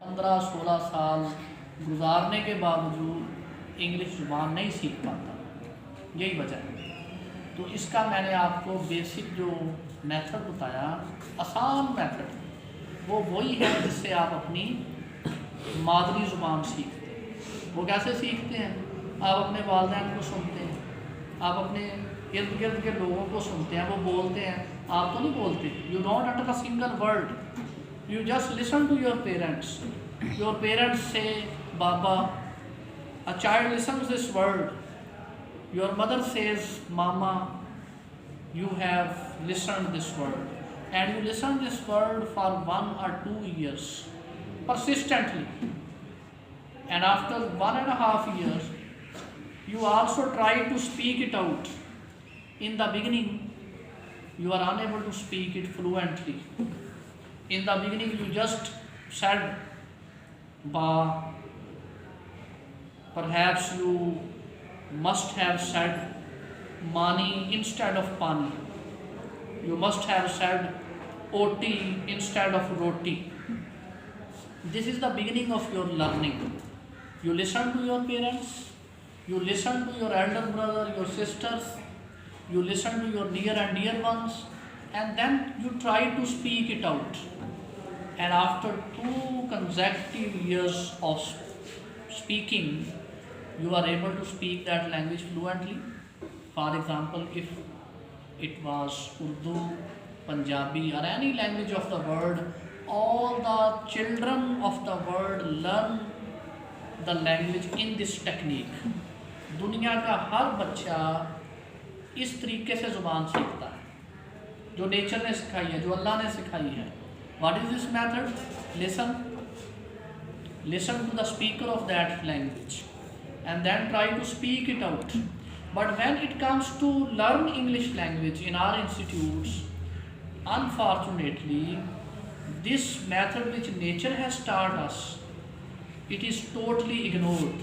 15-16 साल गुजारने के बावजूद इंग्लिश ज़ुबान नहीं सीख पाता, यही वजह है। तो इसका मैंने आपको बेसिक जो मेथड बताया, आसान मेथड, वो वही है जिससे आप अपनी मादरी ज़ुबान सीखते हैं। वो कैसे सीखते हैं? आप अपने वालिदैन को सुनते हैं, आप अपने इर्द गिर्द के लोगों को सुनते हैं, वो बोलते हैं, आप तो नहीं बोलते। You don't under a single word, you just listen to your parents. Your parents say baba, a child listens this word. Your mother says mama, you have listened this word, and you listen this word for 1 or 2 years persistently, and after 1.5 years you also try to speak it out. In the beginning you are unable to speak it fluently. In the beginning you just said ba, perhaps you must have said mani instead of pani, you must have said oti instead of roti. This is the beginning of your learning. You listen to your parents, you listen to your elder brother, your sisters, you listen to your near and dear ones, and then you try to speak it out. And after 2 consecutive years of speaking, you are able to speak that language fluently. For example, if it was Urdu, Punjabi, or any language of the world, all the children of the world learn the language in this technique. दुनिया का हर बच्चा इस तरीके से ज़ुबान सीखता है, जो नेचर ने सिखाई है, जो अल्लाह ने सिखाई है। What is this method? Listen to the speaker of that language and then try to speak it out. But when it comes to learn English language in our institutes, unfortunately, this method which nature has taught us, it is totally ignored.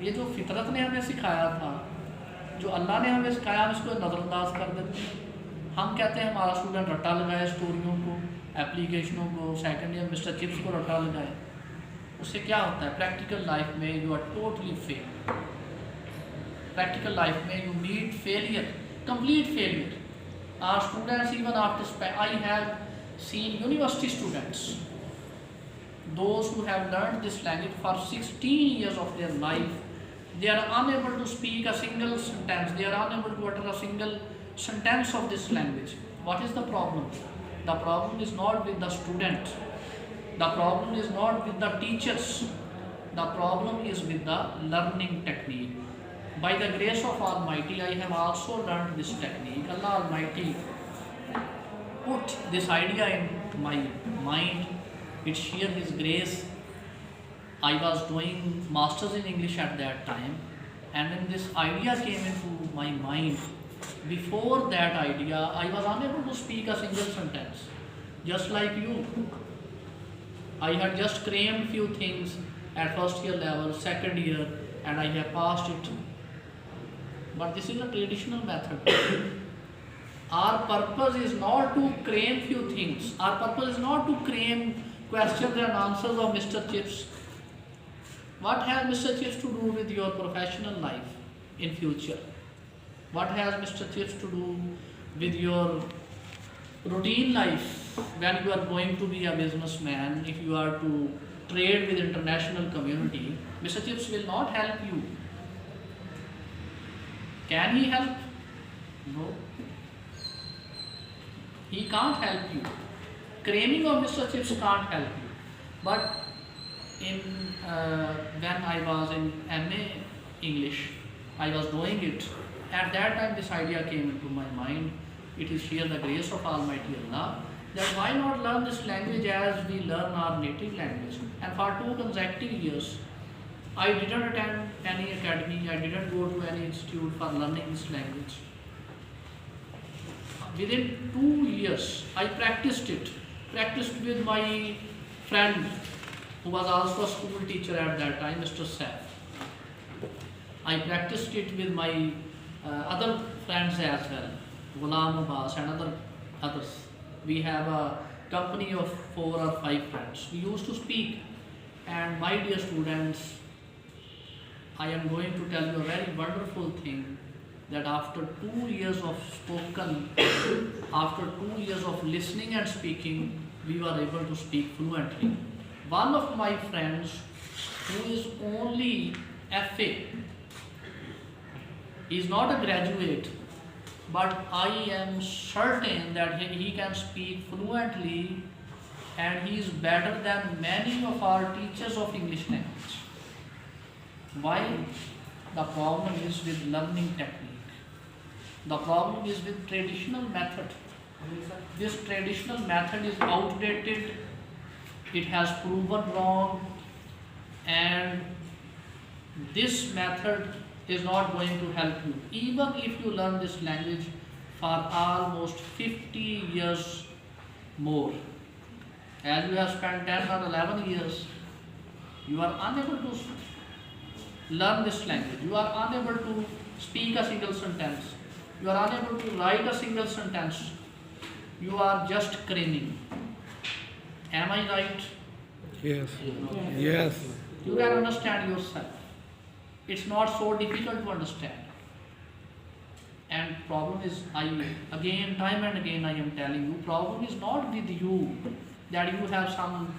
ये जो फितरत ने हमें सिखाया था, जो अल्लाह ने हमें सिखाया, हम इसको नज़रअंदाज कर देते हैं। हम कहते हैं हमारा स्टूडेंट रट्टा लगाए स्टोरियों को, एप्लीकेशनों को, सेकंड ईयर मिस्टर चिप्स को रट्टा लगाए। उससे क्या होता है? प्रैक्टिकल लाइफ में you are totally fail. Practical life में you meet failure, complete failure. Our students even after I have seen university students, those who have learned this language for 16 years of their life, they are unable to speak a single sentence, they are unable to utter a single sentence of this language. What is the problem? The problem is not with the student, the problem is not with the teachers, the problem is with the learning technique. By the grace of Almighty, I have also learned this technique. Allah Almighty put this idea in my mind. It's sheer His grace. I was doing masters in English at that time, and when this idea came into my mind, before that idea I was unable to speak a single sentence. Just like you, I had just crammed few things at first year level, second year, and I have passed it. But this is a traditional method. Our purpose is not to cram few things. Our purpose is not to cram questions and answers of Mr. Chips. What has Mr. Chips to do with your professional life in future? What has Mr. Chips to do with your routine life when you are going to be a businessman, if you are to trade with international community? Mr. Chips will not help you. Can he help? No. He can't help you. Cramming of Mr. Chips can't help you. But when I was in MA English, I was doing it. At that time, this idea came into my mind. It is sheer the grace of Almighty Allah that why not learn this language as we learn our native language. And for 2 consecutive years, I didn't attend any academy. I didn't go to any institute for learning this language. Within 2 years, I practiced it. Practiced with my friend who was also a school teacher at that time, Mr. Saif. I practiced it with my other friends as well, Ghulam Abbas and others. We have a company of 4 or 5 friends. We used to speak And my dear students, I am going to tell you a very wonderful thing, that after 2 years of spoken, after 2 years of listening and speaking, we were able to speak fluently. One of my friends who is only FA, he is not a graduate, but I am certain that he can speak fluently, and he is better than many of our teachers of English language. Why? The problem is with learning technique. The problem is with traditional method. This traditional method is outdated, it has proven wrong, and this method is not going to help you. Even if you learn this language for almost 50 years more, as you have spent 10 or 11 years, you are unable to learn this language. You are unable to speak a single sentence. You are unable to write a single sentence. You are just craning. Am I right? Yes. Yes. You can understand yourself. It's not so difficult to understand. And problem is, again, time and again I am telling you, problem is not with you, that you have some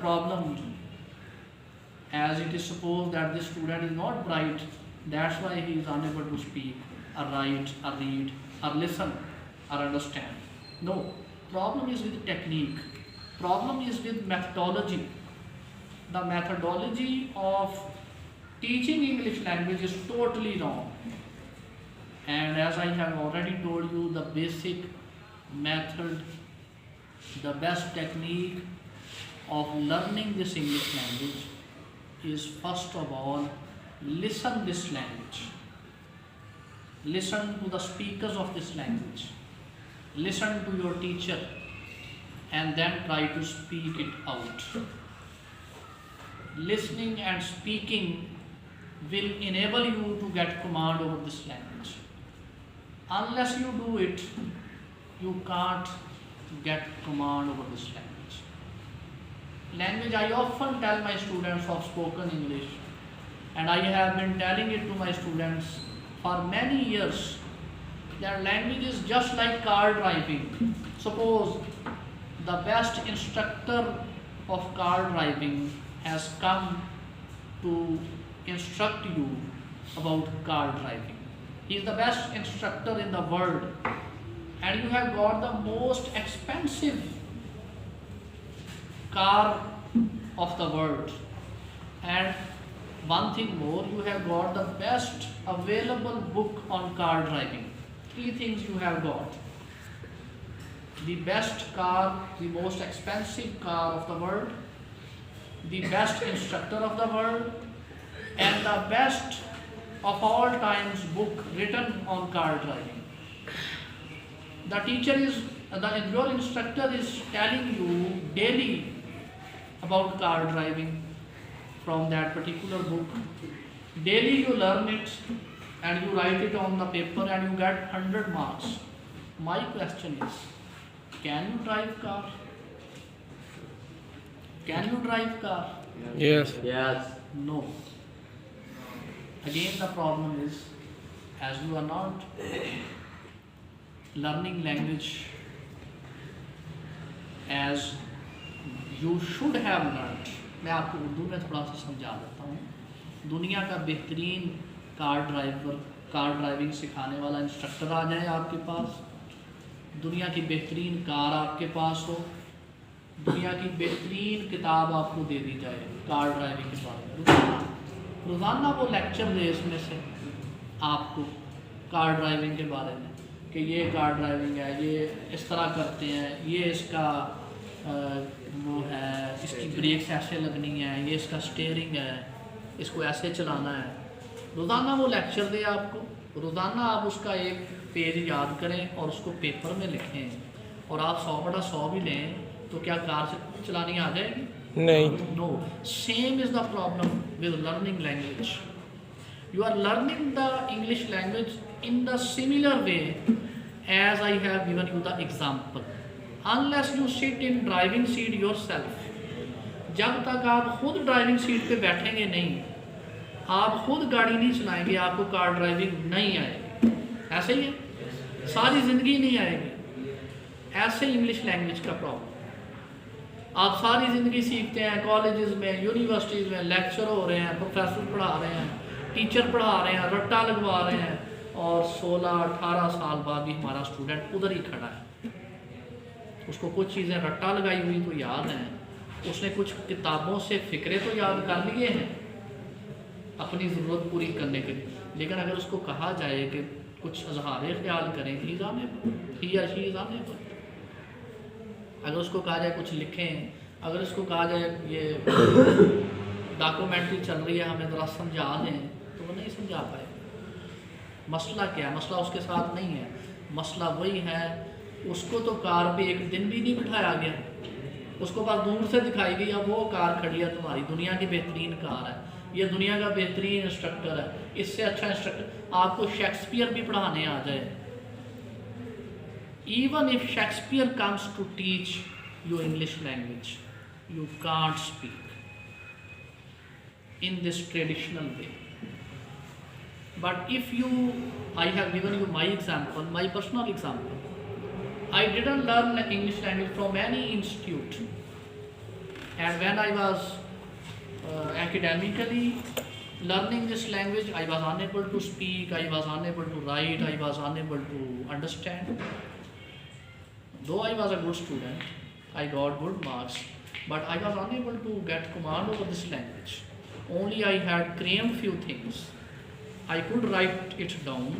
problem, as it is supposed that this student is not bright, that's why he is unable to speak, or write, or read, or listen, or understand. No, problem is with technique. Problem is with methodology. The methodology of teaching English language is totally wrong. And as I have already told you, the basic method, the best technique of learning this English language is, first of all, listen this language. Listen to the speakers of this language. Listen to your teacher, and then try to speak it out. Listening and speaking will enable you to get command over this language. Unless you do it, you can't get command over this language. Language, I often tell my students of spoken English, and I have been telling it to my students for many years, that language is just like car driving. Suppose the best instructor of car driving has come to instruct you about car driving. He is the best instructor in the world, and you have got the most expensive car of the world. And one thing more, you have got the best available book on car driving. 3 things you have got: the best car, the most expensive car of the world, the best instructor of the world, and the best of all times book written on car driving. The teacher is, your instructor is telling you daily about car driving from that particular book. Daily you learn it, and you write it on the paper, and you get 100 marks. My question is, can you drive car? Can you drive car? Yes. Yes. No. Again the problem is, as you are not learning language as you should have learned. मैं आपको उर्दू में थोड़ा सा समझा देता हूँ. दुनिया का बेहतरीन कार ड्राइविंग सिखाने वाला इंस्ट्रक्टर आ जाए आपके पास, दुनिया की बेहतरीन कार आपके पास हो, दुनिया की बेहतरीन किताब आपको दे दी जाए कार ड्राइविंग के बारे में, रोज़ाना वो लेक्चर दे इसमें से आपको कार ड्राइविंग के बारे में, कि ये कार ड्राइविंग है, ये इस तरह करते हैं, ये इसका वो है, इसकी ब्रेक्स ऐसे लगनी है, ये इसका स्टीयरिंग है, इसको ऐसे चलाना है. रोज़ाना वो लेक्चर दे आपको, रोज़ाना आप उसका एक पेज याद करें और उसको पेपर में लिखें, और आप 100/100 भी लें, तो क्या कार चलानी आ जाएगी? नहीं. No. Same is the problem with learning language. You are learning the English language in the similar way as I have given you the example. Unless you sit in driving seat yourself, जब तक आप खुद driving seat पे बैठेंगे नहीं, आप खुद गाड़ी नहीं चलाएंगे, आपको कार ड्राइविंग नहीं आएगी। ऐसे ही है, सारी ज़िंदगी नहीं आएगी। ऐसे इंग्लिश लैंग्वेज का प्रॉब्लम। आप सारी ज़िंदगी सीखते हैं, कॉलेजेस में, यूनिवर्सिटीज़ में लेक्चर हो रहे हैं, प्रोफेसर पढ़ा रहे हैं, टीचर पढ़ा रहे हैं, रट्टा लगवा रहे हैं, और 16-18 साल बाद भी हमारा स्टूडेंट उधर ही खड़ा है। उसको कुछ चीज़ें रट्टा लगाई हुई तो याद हैं, उसने कुछ किताबों से फ़िक्रे तो याद कर लिए हैं अपनी ज़रूरत पूरी करने के लिए, लेकिन अगर उसको कहा जाए कि कुछ अजहार ख्याल करें, ही जाने पर, ही या शी जाने पर। अगर उसको कहा जाए कुछ लिखें, अगर उसको कहा जाए ये डॉक्यूमेंट्री चल रही है हमें ज़रा समझा दें, तो वो नहीं समझा पाए। मसला क्या है? मसला उसके साथ नहीं है, मसला वही है, उसको तो कार पे एक दिन भी नहीं बिठाया गया, उसको बस दूर से दिखाई गई, अब वो कार खड़ी है तुम्हारी, दुनिया की बेहतरीन कार है, ये दुनिया का बेहतरीन इंस्ट्रक्टर है, इससे अच्छा इंस्ट्रक्टर आपको शेक्सपियर भी पढ़ाने आ जाए। Even if Shakespeare comes to teach you English language, you can't speak in this traditional way. But if you, I have given you my example, my personal example. I didn't learn English language from any institute. And when I was academically learning this language, I was unable to speak, I was unable to write, I was unable to understand. Though I was a good student, I got good marks, but I was unable to get command over this language. Only I had crammed few things. I could write it down,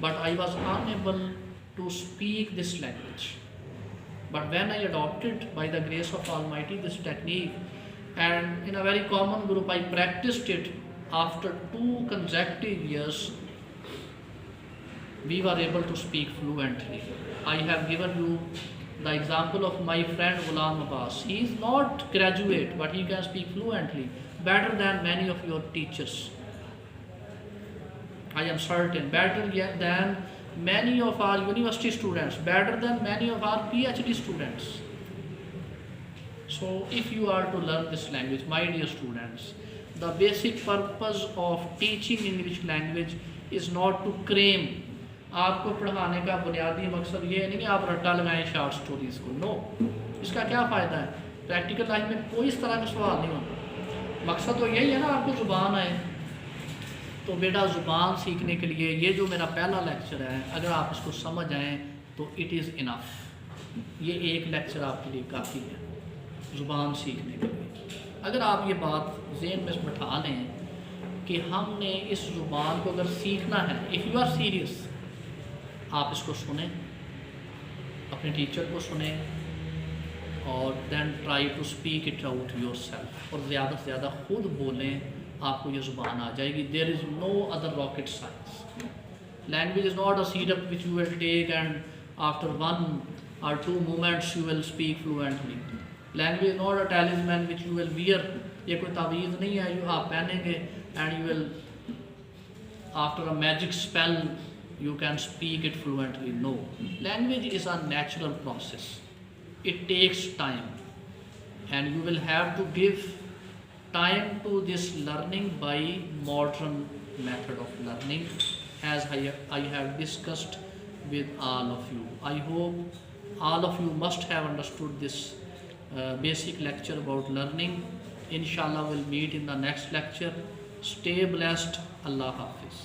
but I was unable to speak this language. But when I adopted, by the grace of Almighty, this technique, and in a very common group, I practiced it after 2 consecutive years, we were able to speak fluently. I have given you the example of my friend Ghulam Abbas. He is not graduate, but he can speak fluently, better than many of your teachers. I am certain, better yet than many of our university students, better than many of our PhD students. So if you are to learn this language, my dear students, the basic purpose of teaching English language is not to cram. आपको पढ़ाने का बुनियादी मकसद ये नहीं कि आप रट्टा लगाएं शॉर्ट स्टोरीज़ को, नो। इसका क्या फ़ायदा है? प्रैक्टिकल लाइफ में कोई इस तरह का सवाल नहीं होता। मकसद तो यही है ना, आपको ज़ुबान आए। तो बेटा ज़ुबान सीखने के लिए ये जो मेरा पहला लेक्चर है, अगर आप इसको समझ आएँ तो इट इज़ इनफ। ये एक लेक्चर आपके लिए काफ़ी है ज़ुबान सीखने के लिए। अगर आप ये बात ज़हन में बैठा लें कि हमने इस ज़ुबान को अगर सीखना है, इफ़ यू आर सीरियस, आप इसको सुने, अपने टीचर को सुने, और then try to speak it out yourself, और ज़्यादा से ज़्यादा खुद बोलें, आपको ये ज़ुबान आ जाएगी। There is no other rocket science. Language is not a syrup which you will take and after 1 or 2 moments you will speak fluently. Language is not a talisman which you will wear. ये कोई तावीज़ नहीं है जो आप पहनेंगे and you will, after a magic spell, you can speak it fluently. No. Language is a natural process. It takes time, and you will have to give time to this learning by modern method of learning, as I have discussed with all of you. I hope all of you must have understood this basic lecture about learning. Inshallah we'll meet in the next lecture. Stay blessed. Allah Hafiz.